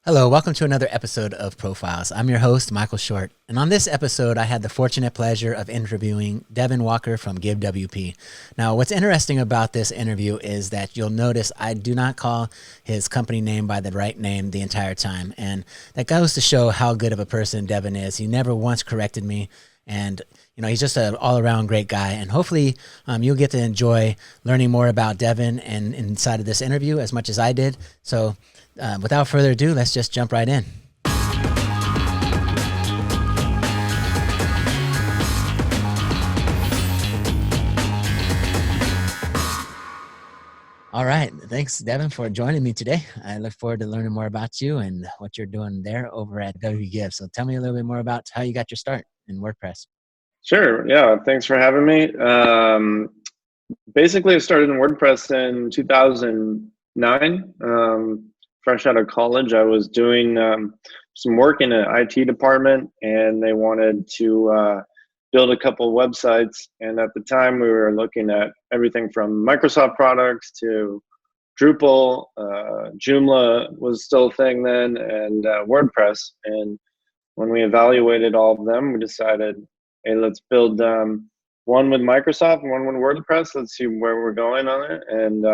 Hello, welcome to another episode of Profiles. I'm your host, Michael Short, and on this episode, I had the fortunate pleasure of interviewing Devin Walker from GiveWP. Now, what's interesting about this interview is that you'll notice I do not call his company name by the right name the entire time, and that goes to show how good of a person Devin is. He never once corrected me, and he's just an all-around great guy, and hopefully you'll get to enjoy learning more about Devin and inside of this interview as much as I did. So without further ado, let's just jump right in. All right. Thanks, Devin, for joining me today. I look forward to learning more about you and what you're doing there over at WGive. So tell me a little bit more about how you got your start in WordPress. Sure. Yeah. Thanks for having me. Basically, I started in WordPress in 2009. Fresh out of college, I was doing some work in an IT department, and they wanted to build a couple websites. And at the time, we were looking at everything from Microsoft products to Drupal. Joomla was still a thing then, and WordPress. And when we evaluated all of them, we decided, hey, let's build one with Microsoft and one with WordPress. Let's see where we're going on it. And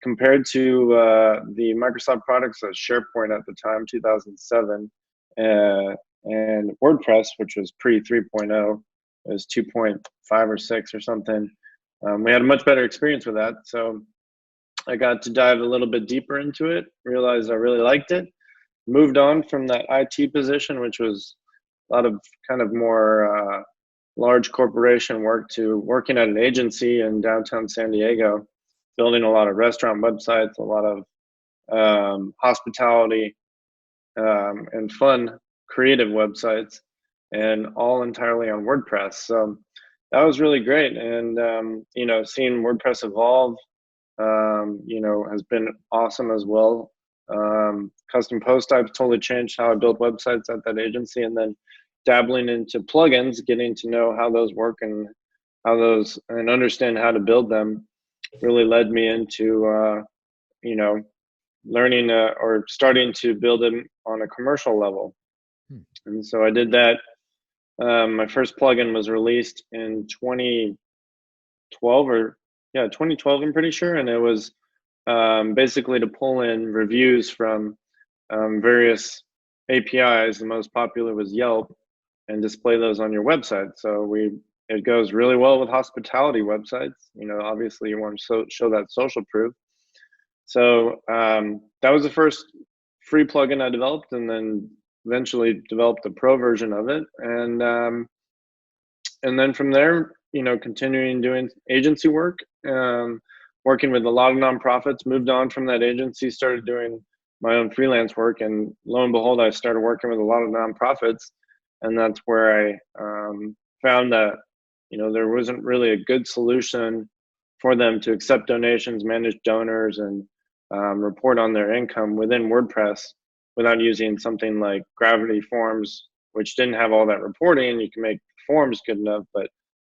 compared to the Microsoft products, so SharePoint at the time, 2007, and WordPress, which was pre 3.0, it was 2.5 or 6 or something. We had a much better experience with that. So I got to dive a little bit deeper into it, realized I really liked it, moved on from that IT position, which was a lot of kind of more large corporation work, to working at an agency in downtown San Diego, building a lot of restaurant websites, a lot of hospitality and fun creative websites, and all entirely on WordPress. So that was really great. And, seeing WordPress evolve, has been awesome as well. Custom post types totally changed how I built websites at that agency, and then dabbling into plugins, getting to know how those work and understand how to build them, really led me into learning or starting to build it on a commercial level. And so I did that. My first plugin was released in 2012 2012, I'm pretty sure, and it was basically to pull in reviews from various APIs. The most popular was Yelp, and display those on your website. So it goes really well with hospitality websites. Obviously you want to show that social proof. So that was the first free plugin I developed, and then eventually developed a pro version of it. And then from there, continuing doing agency work, working with a lot of nonprofits, moved on from that agency, started doing my own freelance work. And lo and behold, I started working with a lot of nonprofits. And that's where I found that, there wasn't really a good solution for them to accept donations, manage donors, and report on their income within WordPress without using something like Gravity Forms, which didn't have all that reporting. You can make forms good enough, but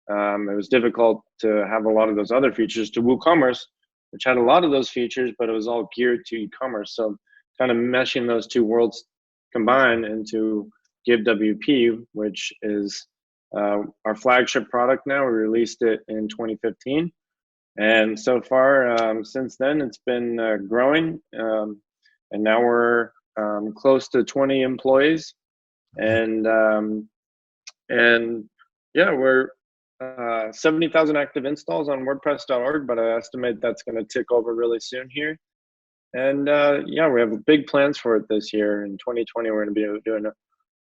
it was difficult to have a lot of those other features to WooCommerce, which had a lot of those features, but it was all geared to e-commerce. So kind of meshing those two worlds combined into GiveWP, which is our flagship product now. We released it in 2015. And so far, since then, it's been growing. And now we're close to 20 employees. And yeah, we're 70,000 active installs on WordPress.org, but I estimate that's going to tick over really soon here. And yeah, we have big plans for it this year. In 2020, we're going to be doing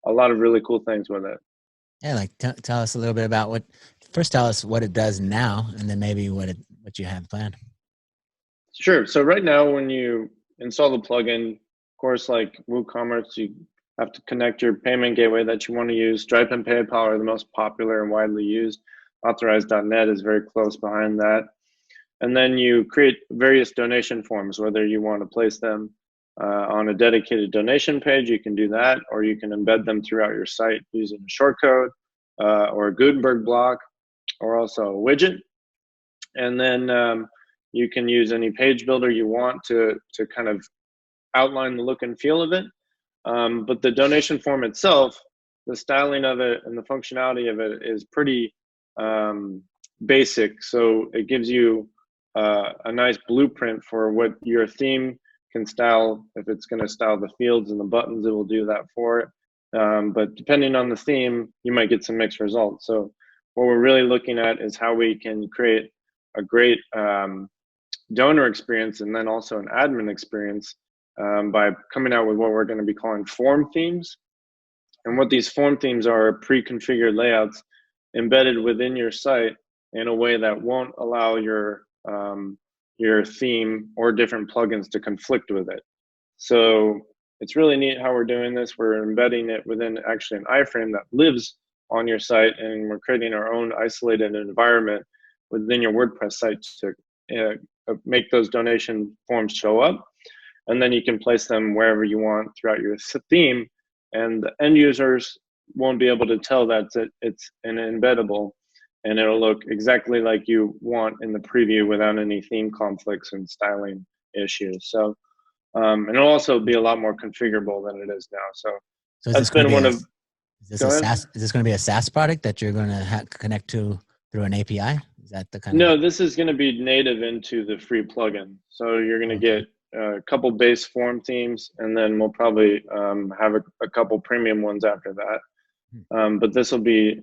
a lot of really cool things with it. Yeah, like tell us a little bit about first tell us what it does now, and then maybe what you have planned. Sure. So right now, when you install the plugin, of course, like WooCommerce, you have to connect your payment gateway that you want to use. Stripe and PayPal are the most popular and widely used. Authorize.net is very close behind that. And then you create various donation forms, whether you want to place them on a dedicated donation page, you can do that, or you can embed them throughout your site using a shortcode or a Gutenberg block, or also a widget. And then you can use any page builder you want to kind of outline the look and feel of it. But the donation form itself, the styling of it and the functionality of it is pretty basic. So it gives you a nice blueprint for what your theme can style. If it's going to style the fields and the buttons, it will do that for it. But depending on the theme, you might get some mixed results. So what we're really looking at is how we can create a great donor experience and then also an admin experience by coming out with what we're going to be calling form themes. And what these form themes are pre-configured layouts embedded within your site in a way that won't allow your theme or different plugins to conflict with it. So it's really neat how we're doing this. We're embedding it within actually an iframe that lives on your site, and we're creating our own isolated environment within your WordPress site to make those donation forms show up. And then you can place them wherever you want throughout your theme, and the end users won't be able to tell that it's an embeddable, and it'll look exactly like you want in the preview without any theme conflicts and styling issues. So and it'll also be a lot more configurable than it is now. So that's been one of. Is this going to be a SaaS product that you're going to connect to through an API? Is that the kind of? No, this is going to be native into the free plugin. So you're going to get a couple base form themes, and then we'll probably have a couple premium ones after that. But this will be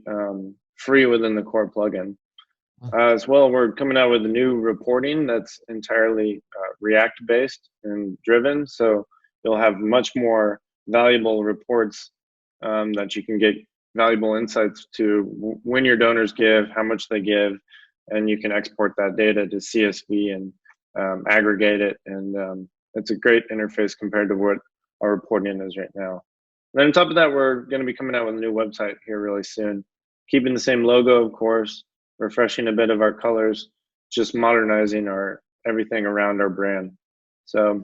free within the core plugin. As well, we're coming out with a new reporting that's entirely React based and driven. So you'll have much more valuable reports that you can get valuable insights to when your donors give, how much they give, and you can export that data to CSV and aggregate it. And it's a great interface compared to what our reporting is right now. And then on top of that, we're going to be coming out with a new website here really soon, keeping the same logo, of course, refreshing a bit of our colors, just modernizing everything around our brand. So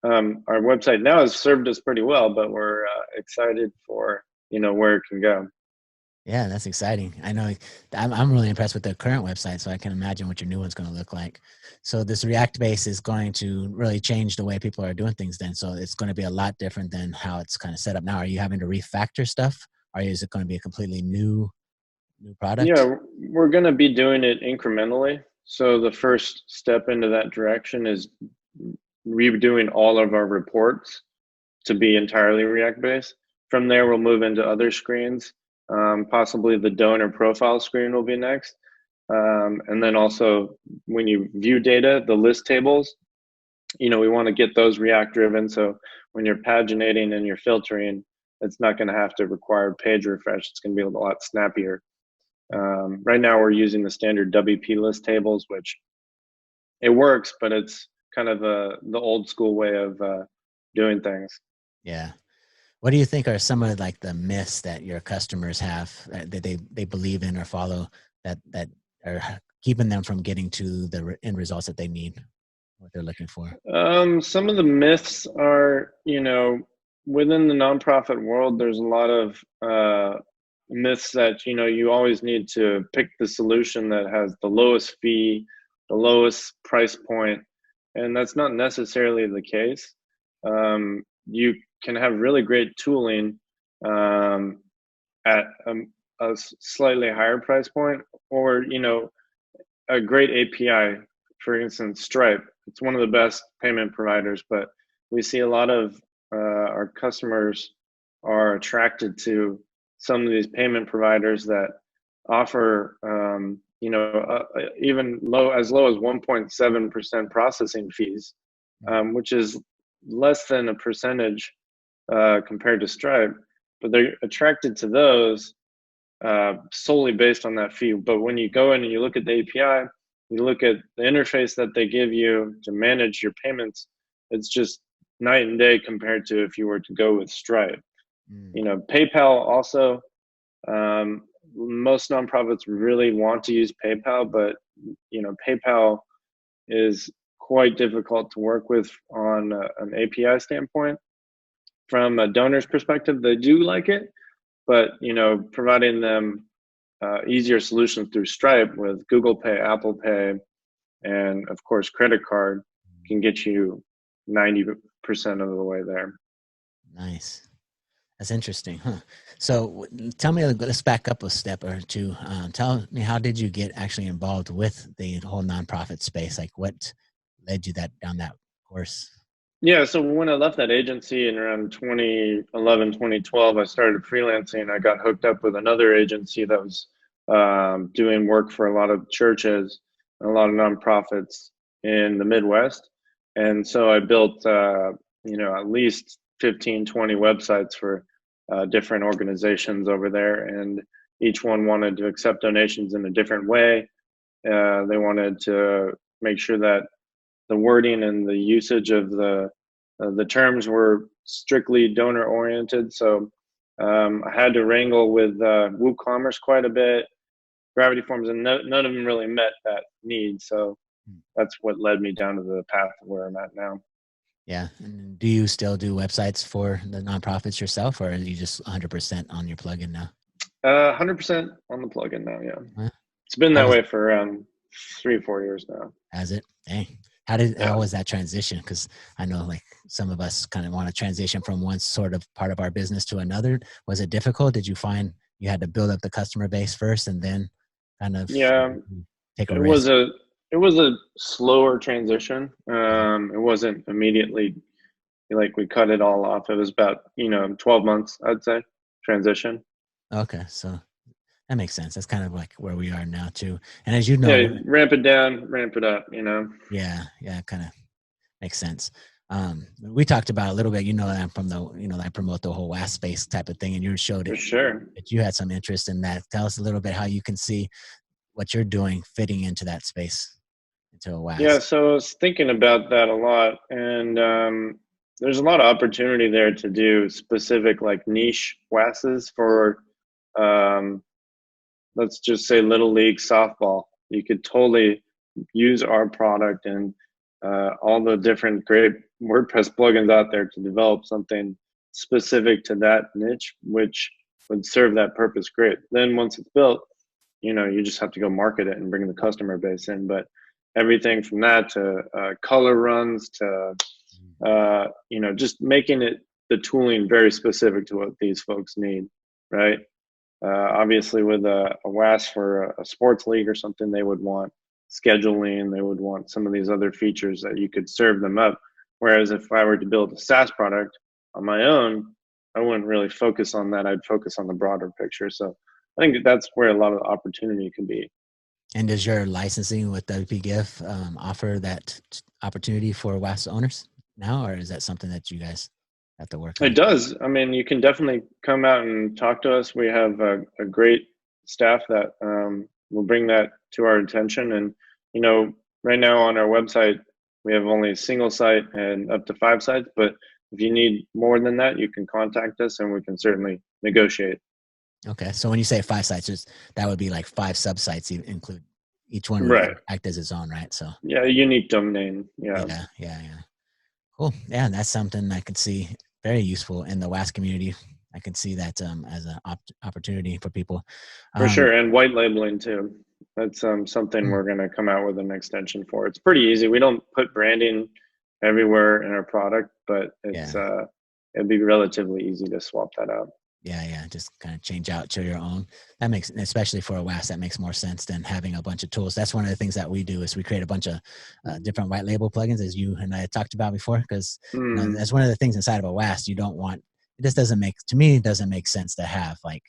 our website now has served us pretty well, but we're excited for where it can go. Yeah, that's exciting. I know I'm really impressed with the current website, so I can imagine what your new one's going to look like. So this React base is going to really change the way people are doing things then. So it's going to be a lot different than how it's kind of set up now. Are you having to refactor stuff? Or is it going to be a completely new product? Yeah, we're going to be doing it incrementally. So the first step into that direction is redoing all of our reports to be entirely React based. From there, we'll move into other screens. Possibly the donor profile screen will be next. And then also when you view data, the list tables, we want to get those React driven. So when you're paginating and you're filtering, it's not going to have to require page refresh. It's going to be a lot snappier. Right now we're using the standard WP list tables, which it works, but it's kind of the old school way of doing things. Yeah. What do you think are some of like the myths that your customers have that they believe in or follow that are keeping them from getting to the end results that they need, what they're looking for? Some of the myths are, within the nonprofit world, there's a lot of myths that, you always need to pick the solution that has the lowest fee, the lowest price point, and that's not necessarily the case. You can have really great tooling at a slightly higher price point, or a great API. For instance, Stripe. It's one of the best payment providers, but we see a lot of our customers are attracted to some of these payment providers that offer even as low as 1.7% processing fees, which is less than a percentage compared to Stripe, but they're attracted to those solely based on that fee. But when you go in and you look at the API, you look at the interface that they give you to manage your payments, it's just night and day compared to if you were to go with Stripe. PayPal also, most nonprofits really want to use PayPal, but PayPal is quite difficult to work with on an API standpoint. From a donor's perspective, they do like it, but providing them easier solutions through Stripe with Google Pay, Apple Pay, and of course credit card can get you 90% of the way there. Nice. That's interesting, huh? So tell me, let's back up a step or two. Tell me, how did you get actually involved with the whole nonprofit space? Like, what led you down that course? Yeah, so when I left that agency in around 2011, 2012, I started freelancing. I got hooked up with another agency that was doing work for a lot of churches and a lot of nonprofits in the Midwest. And so I built, at least 15, 20 websites for different organizations over there. And each one wanted to accept donations in a different way. They wanted to make sure that the wording and the usage of the terms were strictly donor oriented. So I had to wrangle with WooCommerce quite a bit, Gravity Forms, and none of them really met that need. So that's what led me down to the path where I'm at now. Yeah. And do you still do websites for the nonprofits yourself, or are you just 100% on your plugin now? 100% on the plugin now. Yeah, Huh? it's been that way for around 3 or 4 years now. Has it? Dang. Yeah. How was that transition? Because I know like some of us kind of want to transition from one sort of part of our business to another. Was it difficult? Did you find you had to build up the customer base first and then kind of take a risk? It was a slower transition. It wasn't immediately like we cut it all off. It was about 12 months, I'd say, transition. Okay, so that makes sense. That's kind of like where we are now too. And as you know, yeah, ramp it down, ramp it up. Yeah, kind of makes sense. We talked about a little bit. I'm from the I promote the whole WAS space type of thing, and you showed it. For sure. That you had some interest in that. Tell us a little bit how you can see what you're doing fitting into that space, into a WAS. Yeah, so I was thinking about that a lot, and there's a lot of opportunity there to do specific like niche WASs for, let's just say, Little League softball. You could totally use our product and all the different great WordPress plugins out there to develop something specific to that niche, which would serve that purpose great. Then once it's built, you just have to go market it and bring the customer base in. But everything from that to color runs to just making it the tooling very specific to what these folks need, right? Obviously, with a WAS for a sports league or something, they would want scheduling. They would want some of these other features that you could serve them up. Whereas if I were to build a SaaS product on my own, I wouldn't really focus on that. I'd focus on the broader picture. So I think that's where a lot of the opportunity could be. And does your licensing with WP offer that opportunity for WAS owners now, or is that something that you guys have to work on? It does. I mean, you can definitely come out and talk to us. We have a great staff that will bring that to our attention. And, right now on our website, we have only a single site and up to 5 sites. But if you need more than that, you can contact us and we can certainly negotiate. Okay. So when you say 5 sites, that would be like 5 sub-sites include. Each one would right. act as its own, right? So yeah, unique domain. Yeah. Cool. Yeah, that's something I could see very useful in the WAS community. I can see that as an opportunity for people. For sure, and white labeling too. That's something we're going to come out with an extension for. It's pretty easy. We don't put branding everywhere in our product, but it'd be relatively easy to swap that out. Yeah, just kind of change out to your own. That makes, especially for a WAS, that makes more sense than having a bunch of tools. That's one of the things that we do is we create a bunch of different white label plugins, as you and I talked about before, because that's one of the things inside of a WAS you don't want. This doesn't make, to me, it doesn't make sense to have like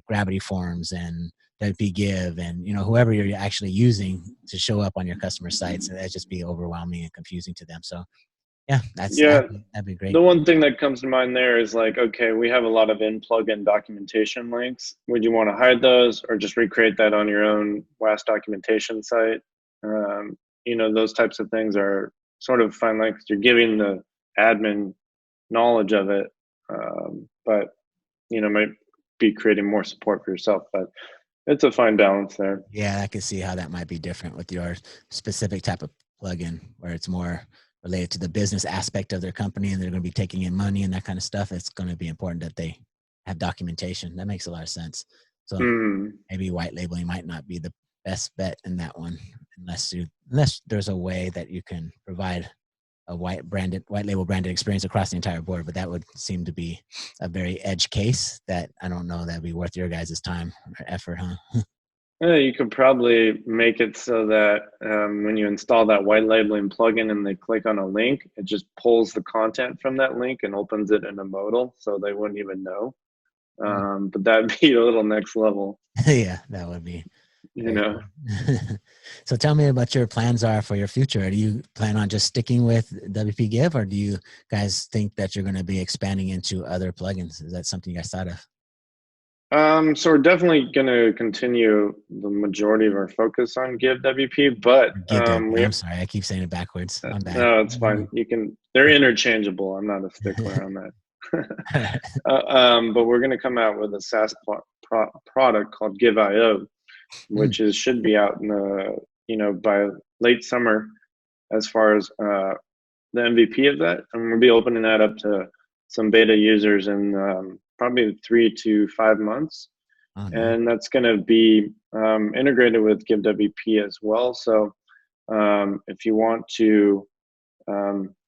Gravity Forms and WP Give and whoever you're actually using to show up on your customer sites. That'd just be overwhelming and confusing to them. So yeah, that'd be great. The one thing that comes to mind there is like, okay, we have a lot of in-plugin documentation links. Would you want to hide those or just recreate that on your own WAS documentation site? Those types of things are sort of fine, like you're giving the admin knowledge of it, but might be creating more support for yourself. But it's a fine balance there. Yeah, I can see how that might be different with your specific type of plugin, where it's more related to the business aspect of their company and they're going to be taking in money and that kind of stuff. It's going to be important that they have documentation. That makes a lot of sense. So maybe white labeling might not be the best bet in that one, unless there's a way that you can provide a white label branded experience across the entire board, but that would seem to be a very edge case that I don't know that'd be worth your guys' time or effort, huh? Yeah, you could probably make it so that when you install that white labeling plugin and they click on a link, it just pulls the content from that link and opens it in a modal, so they wouldn't even know. But that'd be a little next level. Yeah, that would be You very know. cool. So tell me what your plans are for your future. Do you plan on just sticking with WP Give, or do you guys think that you're going to be expanding into other plugins? Is that something you guys thought of? So we're definitely going to continue the majority of our focus on GiveWP, but Give WP. I'm sorry, I keep saying it backwards. I'm bad. no, it's fine. You can. They're interchangeable. I'm not a stickler on that. But we're going to come out with a SaaS product called GiveIO, which should be out in by late summer, as far as the MVP of that, and we'll be opening that up to some beta users in probably 3 to 5 months. Oh, no. And that's going to be integrated with GiveWP as well. So if you want to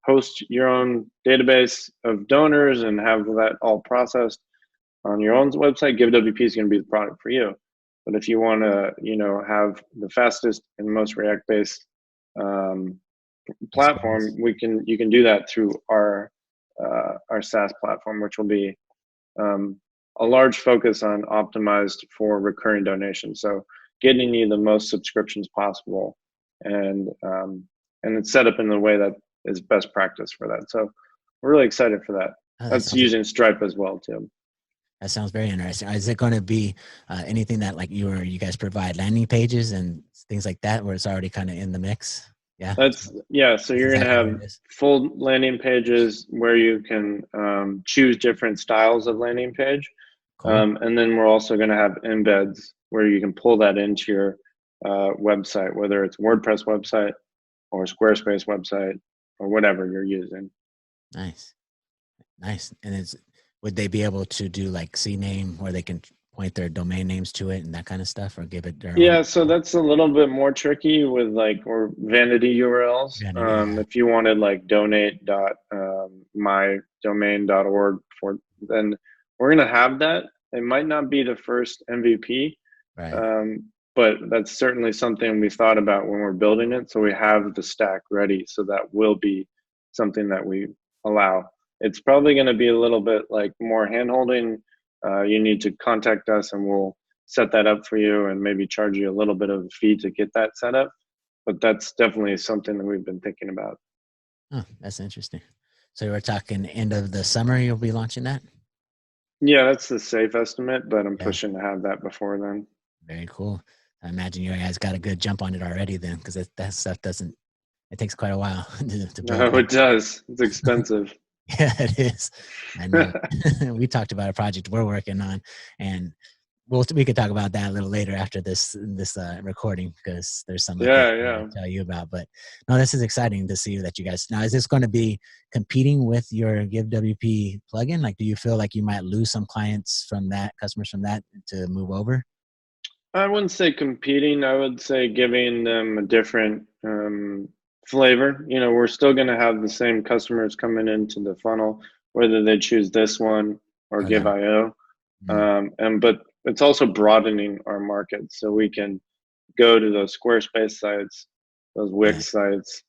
host your own database of donors and have that all processed on your own website, GiveWP is going to be the product for you. But if you want to, have the fastest and most React-based platform, you can do that through our SaaS platform, which will be a large focus on optimized for recurring donations. So getting you the most subscriptions possible, and it's set up in the way that is best practice for that. So we're really excited for that. That's using Stripe as well too. That sounds very interesting. Is it going to be anything that like you guys provide landing pages and things like that, where it's already kind of in the mix? Yeah. So you're going to have full landing pages where you can choose different styles of landing page. Cool. And then we're also going to have embeds where you can pull that into your website, whether it's WordPress website or Squarespace website or whatever you're using. Nice. And would they be able to do like CNAME where they can point their domain names to it and that kind of stuff, or give it their own? So that's a little bit more tricky with or vanity URLs. If you wanted like donate.mydomain.org then we're going to have that. It might not be the first MVP, right. But that's certainly something we thought about when we're building it. So we have the stack ready, so that will be something that we allow. It's probably going to be a little bit like more hand-holding. You need to contact us and we'll set that up for you and maybe charge you a little bit of a fee to get that set up. But that's definitely something that we've been thinking about. Oh, that's interesting. So we're talking end of the summer you'll be launching that? Yeah, that's the safe estimate, but I'm pushing to have that before then. Very cool. I imagine you guys got a good jump on it already then, because that stuff it takes quite a while to build. No, it does. It's expensive. Yeah, it is. I know. We talked about a project we're working on, and we could talk about that a little later after this recording, because there's some to tell you about. But no, this is exciting to see that you guys. Now, is this going to be competing with your GiveWP plugin? Like, do you feel like you might lose some customers from that to move over? I wouldn't say competing. I would say giving them a different flavor. We're still going to have the same customers coming into the funnel, whether they choose this one or GiveIO. But it's also broadening our market, so we can go to those Squarespace sites, those Wix sites,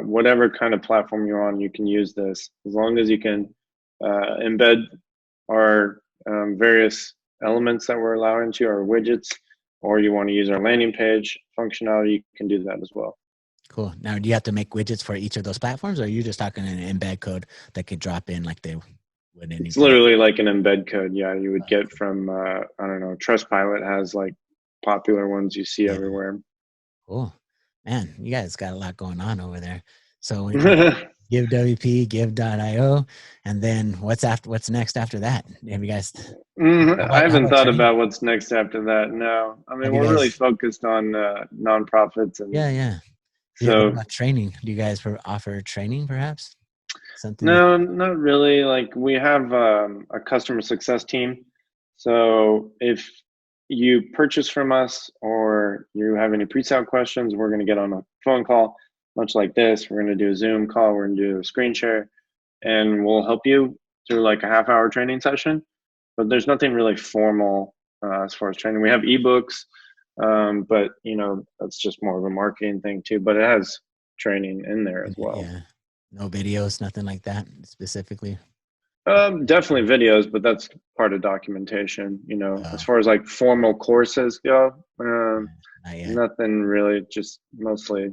whatever kind of platform you're on, you can use this, as long as you can embed our various elements that we're allowing to our widgets, or you want to use our landing page functionality, you can do that as well. Cool. Now, do you have to make widgets for each of those platforms, or are you just talking an embed code that could drop in like they would? It's literally like an embed code. Yeah, you would get from, I don't know, Trustpilot has like popular ones you see everywhere. Cool. Man, you guys got a lot going on over there. So GiveWP, Give.io, and then what's next after that? Have you guys? I haven't thought about what's next after that. No, I mean, we're really focused on nonprofits and So about training, do you guys offer training perhaps? No, not really. Like, we have a customer success team. So if you purchase from us or you have any pre-sale questions, we're going to get on a phone call much like this. We're going to do a Zoom call. We're going to do a screen share, and we'll help you through like a half-hour training session. But there's nothing really formal as far as training. We have ebooks, but that's just more of a marketing thing too. But it has training in there as well. Yeah. No videos, nothing like that specifically. Definitely videos, but that's part of documentation. As far as like formal courses go, nothing really. Just mostly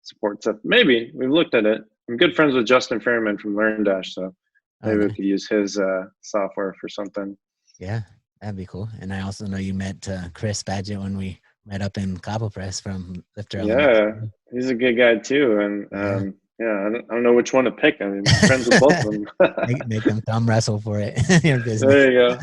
support stuff. Maybe we've looked at it. I'm good friends with Justin Fairman from LearnDash, so maybe we could use his software for something. Yeah, that'd be cool. And I also know you met Chris Badgett when we met up in Cobble Press from Lifter. Yeah, he's a good guy too, and I don't know which one to pick. I mean, I'm friends with both of them. make them come wrestle for it. Your business. There you go.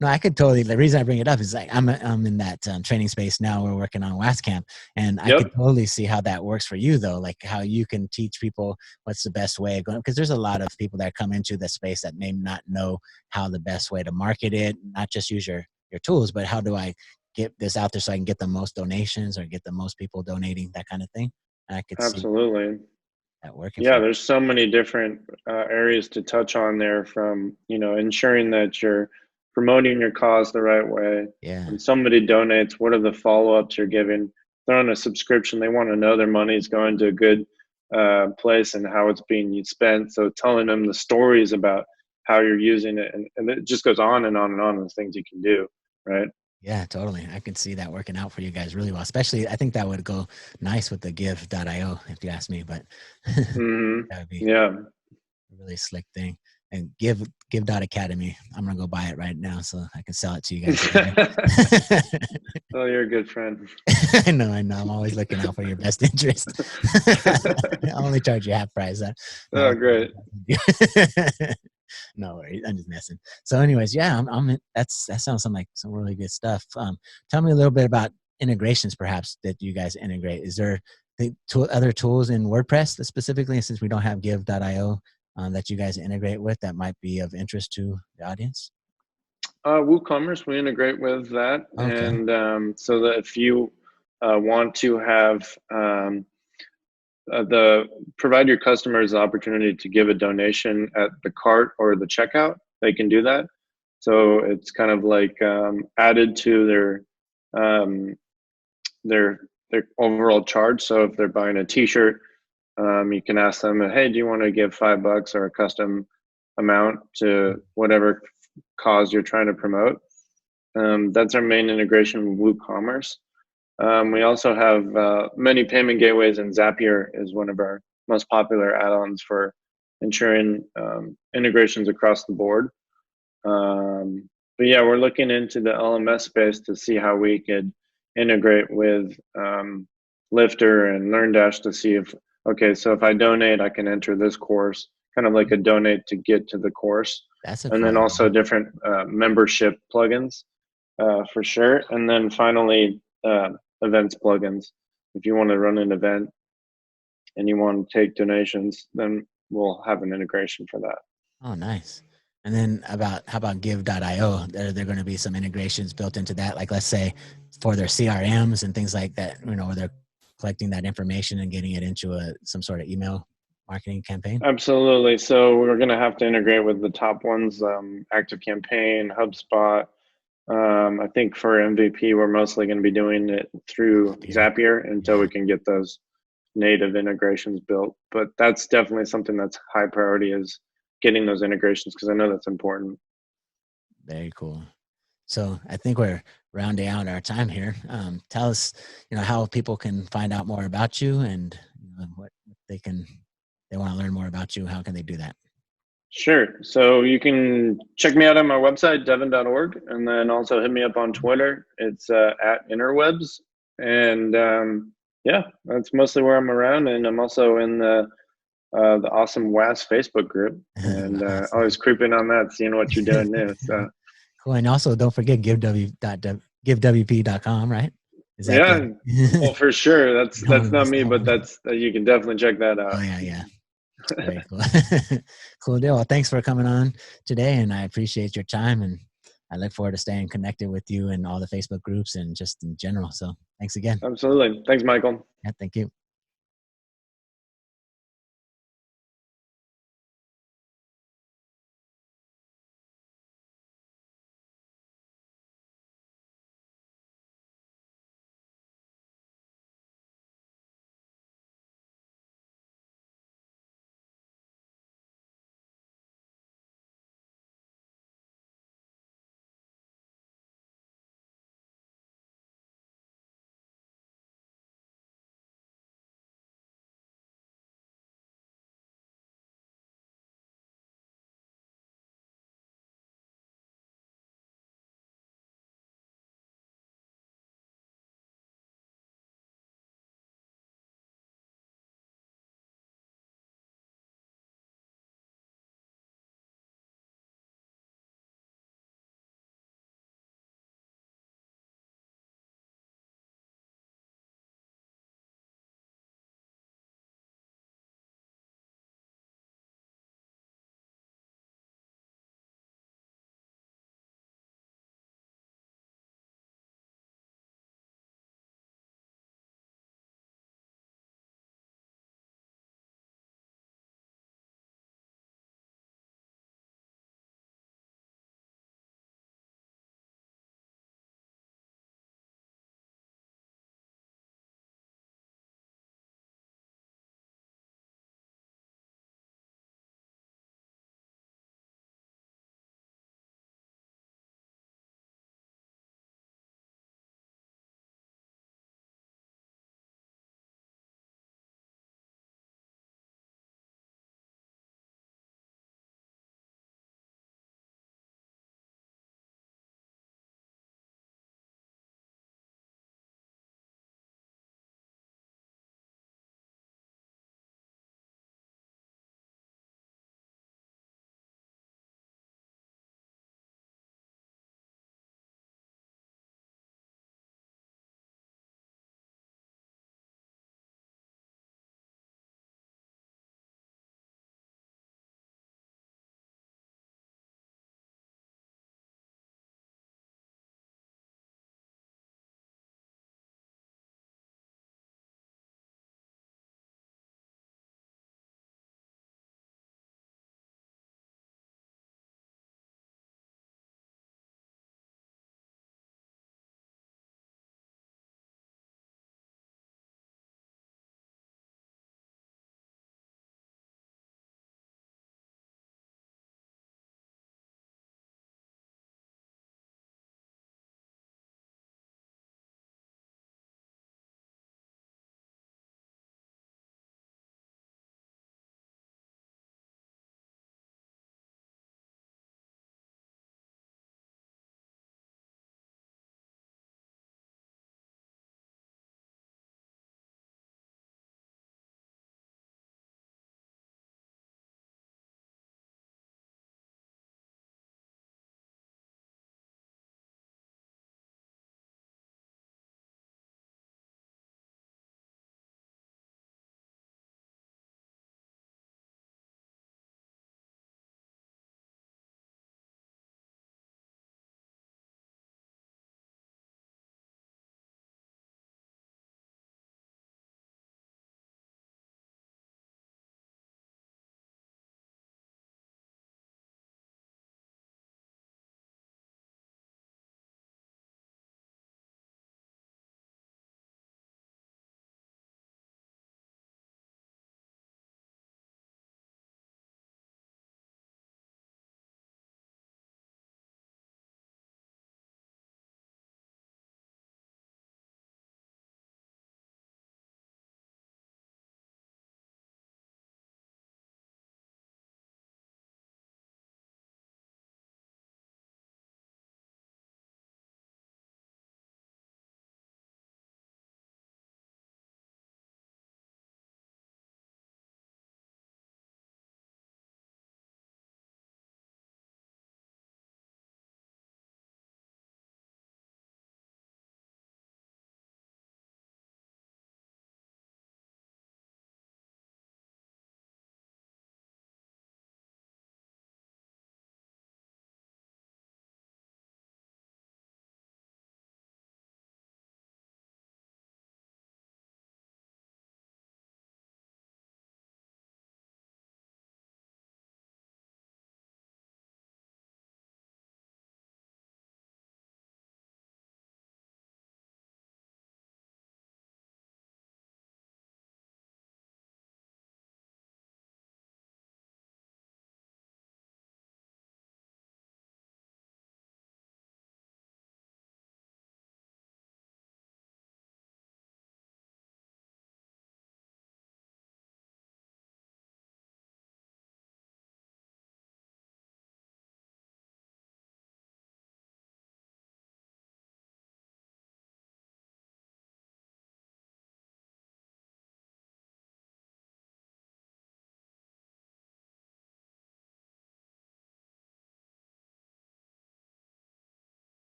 No, I could totally. The reason I bring it up is like I'm in that training space now. We're working on WASCamp, and I could totally see how that works for you, though. Like how you can teach people what's the best way of going, because there's a lot of people that come into the space that may not know how the best way to market it, not just use your tools, but how do I get this out there so I can get the most donations or get the most people donating, that kind of thing. And I could absolutely see that working. Yeah, there's so many different areas to touch on there, from ensuring that you're promoting your cause the right way. Yeah. When somebody donates, what are the follow-ups you're giving? They're on a subscription. They want to know their money is going to a good place and how it's being spent. So telling them the stories about how you're using it, and it just goes on and on and on. Those things you can do, right? Yeah, totally. I could see that working out for you guys really well. Especially, I think that would go nice with the give.io, if you ask me. But that would be a really slick thing. And give.academy. I'm gonna go buy it right now so I can sell it to you guys. Oh, you're a good friend. I know. I'm always looking out for your best interest. I'll only charge you half price. Oh, great. No worries. I'm just messing. So anyways, yeah, that sounds like some really good stuff. Tell me a little bit about integrations perhaps that you guys integrate. Is there other tools in WordPress that specifically, since we don't have give.io, that you guys integrate with that might be of interest to the audience? WooCommerce, we integrate with that. Okay. And so that if you want to have provide your customers the opportunity to give a donation at the cart or the checkout, they can do that. So it's kind of like added to their overall charge. So if they're buying a t-shirt, you can ask them, hey, do you want to give $5 or a custom amount to whatever cause you're trying to promote? That's our main integration with WooCommerce. We also have many payment gateways, and Zapier is one of our most popular add-ons for ensuring integrations across the board. But yeah, we're looking into the LMS space to see how we could integrate with Lifter and LearnDash to see if, okay, so if I donate, I can enter this course, kind of like a donate to get to the course. And then also different membership plugins for sure. And then finally, events plugins. If you want to run an event and you want to take donations, then we'll have an integration for that. Oh, nice. And then how about give.io? There going to be some integrations built into that, like let's say for their CRMs and things like that, where they're collecting that information and getting it into some sort of email marketing campaign? Absolutely. So we're going to have to integrate with the top ones, ActiveCampaign, HubSpot. I think for MVP, we're mostly going to be doing it through Zapier until we can get those native integrations built. But that's definitely something that's high priority, is getting those integrations, because I know that's important. Very cool. So I think we're rounding out our time here. Tell us, how people can find out more about you, and what they want to learn more about you. How can they do that? Sure. So you can check me out on my website, devin.org, and then also hit me up on Twitter. It's at interwebs. And yeah, that's mostly where I'm around. And I'm also in the awesome WAS Facebook group, and always creeping on that, seeing what you're doing new. So cool. And also don't forget givewp.com, right? Well, for sure. That's not me, but you can definitely check that out. Oh yeah. Very cool. Cool deal. Well, thanks for coming on today, and I appreciate your time, and I look forward to staying connected with you and all the Facebook groups and just in general. So thanks again. Absolutely. Thanks, Michael. Yeah, thank you.